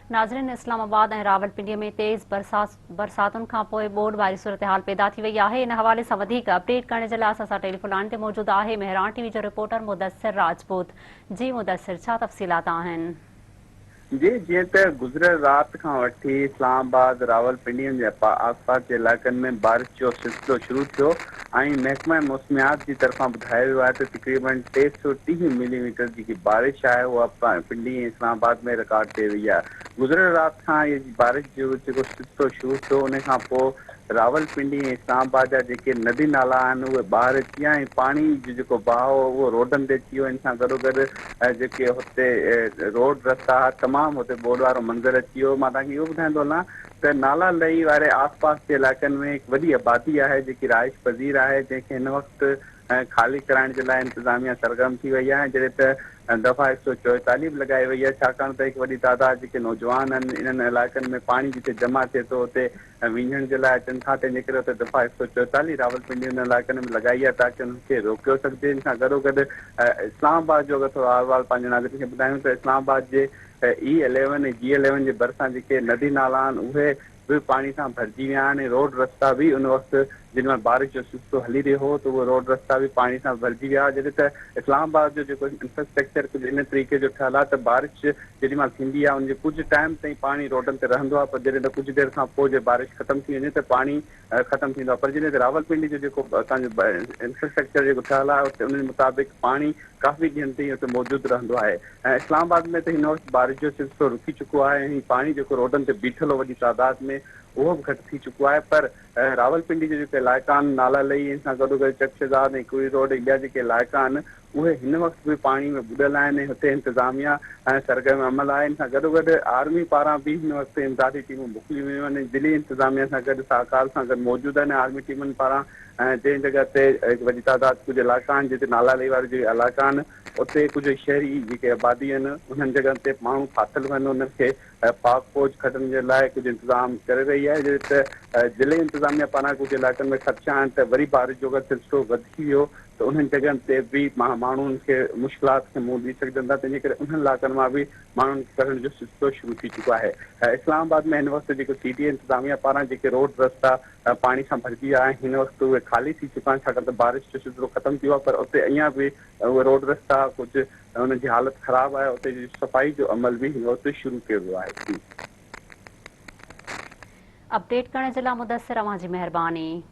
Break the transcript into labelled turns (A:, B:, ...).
A: नाज़रीन, इस्लाम आबाद ऐं रावलपिंडीअ में तेज़ बरसातुनि खां पोइ ॿोॾ वारी सूरतहाल पैदा थी वई आहे। इन हवाले सां वधीक अपडेट करण जे लाइ असां सां टेलीफोन लाइन ते मौजूदु आहे मेहरान टीवी जो रिपोर्टर मदثر राजपूत। जी मुदثر, छा तफ़सीलात आहिनि?
B: जी, जीअं त गुज़िरियल राति खां वठी इस्लामाबाद रावलपिंडी जे आसपास जे इलाइक़नि में बारिश जो सिलसिलो शुरू थियो ऐं महकमा मौसमियात जी तरफ़ां ॿुधायो वियो आहे त तक़रीबन 330 मिलीमीटर जेकी बारिश आहे उहा पिंडी ऐं इस्लामाबाद में रिकॉर्ड कई वई आहे। गुज़िरियल राति खां इहा बारिश जो जेको सिलसिलो शुरू थियो उन खां पोइ रावलपिंडी ऐं इस्लामाबाद जा जेके नदी नाला आहिनि उहे ॿाहिरि अची विया ऐं पाणी जो जेको बहाव उहो रोडनि ते अची वियो। इन सां गॾोगॾु जेके हुते रोड रस्ता तमामु हुते ॿोॾ वारो मंज़र अची वियो। मां तव्हांखे इहो ॿुधाईंदो हलां त नाला लही वारे आसपास जे इलाइक़नि में हिकु वॾी आबादी आहे जेकी राइश पज़ीर आहे, जंहिंखे हिन वक़्तु ख़ाली कराइण जे लाइ इंतिज़ामिया सरगर्म थी वई आहे। जॾहिं त दफ़ा 144 बि लॻाई वई आहे, छाकाणि त हिकु वॾी तादाद जेके नौजवान आहिनि इन्हनि इलाइक़नि में पाणी जिते जमा थिए थो उते वीझण जे लाइ अचनि था। तंहिंजे करे उते दफ़ा 144 रावलपिंडी उन इलाइक़नि में लॻाई आहे ताकी उनखे रोकियो सघिजे। इन सां गॾोगॾु इस्लामाबाद जो अगरि थोरो अहवालु पंहिंजे नागरिकनि खे ॿुधायूं त इस्लामाबाद जे E11 ऐं G11 जे भरिसां जेके नदी नाला आहिनि उहे बि पाणी सां भरिजी विया आहिनि। रोड रस्ता बि उन वक़्तु जेॾी महिल बारिश जो सिलसिलो हली रहियो हो त उहे रोड रस्ता बि पाणी सां भरिजी विया। जॾहिं त इस्लामाबाद जो जेको इंफ्रास्ट्रक्चर कुझु इन तरीक़े जो ठहियलु आहे त बारिश जेॾी महिल थींदी आहे उनजे कुझु टाइम ताईं पाणी रोडनि ते रहंदो आहे, पर जॾहिं त कुझु देरि खां पोइ जे बारिश ख़तमु थी वञे त पाणी ख़तमु थींदो आहे। पर जॾहिं त रावलपिंडी जो जेको असांजो इंफ्रास्ट्रक्चर जेको ठहियलु आहे उते उन मुताबिक़ पाणी काफ़ी ॾींहंनि ताईं हुते मौजूदु रहंदो आहे। ऐं इस्लामाबाद में त हिन वक़्तु बारिश जो सिलसिलो रुकी चुको आहे ऐं पाणी जेको रोडनि ते बीठल हो वॾी तादाद में उहो बि घटि थी चुको आहे। पर रावलपिंडी जे जेके इलाइक़ा आहिनि नाला लही इन सां गॾोगॾु चकशेदार ऐं कुड़ी रोड ऐं ॿिया जेके इलाइक़ा आहिनि उहे हिन वक़्तु बि पाणी में ॿुॾल आहिनि ऐं हुते इंतिज़ामिया सरगर्म अमल आहे। इन सां गॾोगॾु आर्मी पारां बि हिन वक़्तु इमदादी टीमूं मोकिलियूं वियूं आहिनि। दिल्ली इंतिज़ामिया सां गॾु सहकार सां गॾु मौजूदु आहिनि आर्मी टीमुनि पारां। जंहिं जॻह ते हिकु वॾी तादाद कुझु इलाइक़ा आहिनि जिते नाला लही वारा जेके इलाइक़ा आहिनि उते कुझु शहरी जेके आबादी आहिनि उन्हनि जॻहनि ते माण्हू फाथल आहिनि, उन्हनि खे पाक फौज खटण जे लाइ कुझु इंतिज़ाम करे रही आहे। जॾहिं त ज़िले इंतिज़ामिया पारां कुझु इलाइक़नि में ख़दशा आहिनि त वरी बारिश जो अगरि सिलसिलो वधी वियो त उन्हनि जॻहनि ते बि माण्हुनि खे मुश्किलात खे मुंहुं ॾेई सघजनि था। तंहिंजे करे उन्हनि इलाइक़नि मां बि माण्हुनि खे कढण जो सिलसिलो शुरू थी चुको आहे। इस्लामाबाद में हिन वक़्तु जेको सीटी इंतिज़ामिया पारां जेके रोड रस्ता पाणी सां भरिजी विया आहिनि हिन वक़्तु उहे ख़ाली थी चुका आहिनि, छाकाणि त बारिश जो सिलसिलो ख़तमु थी वियो आहे। पर उते अञा बि उहे रोड रस्ता कुझु उन्हनि जी हालति ख़राबु आहे। उते जी सफ़ाई जो अमल बि हिन वक़्तु शुरू कयो वियो आहे।
A: अपडेट करण जे लाइ मुदثر, अव्हां जी महिरबानी।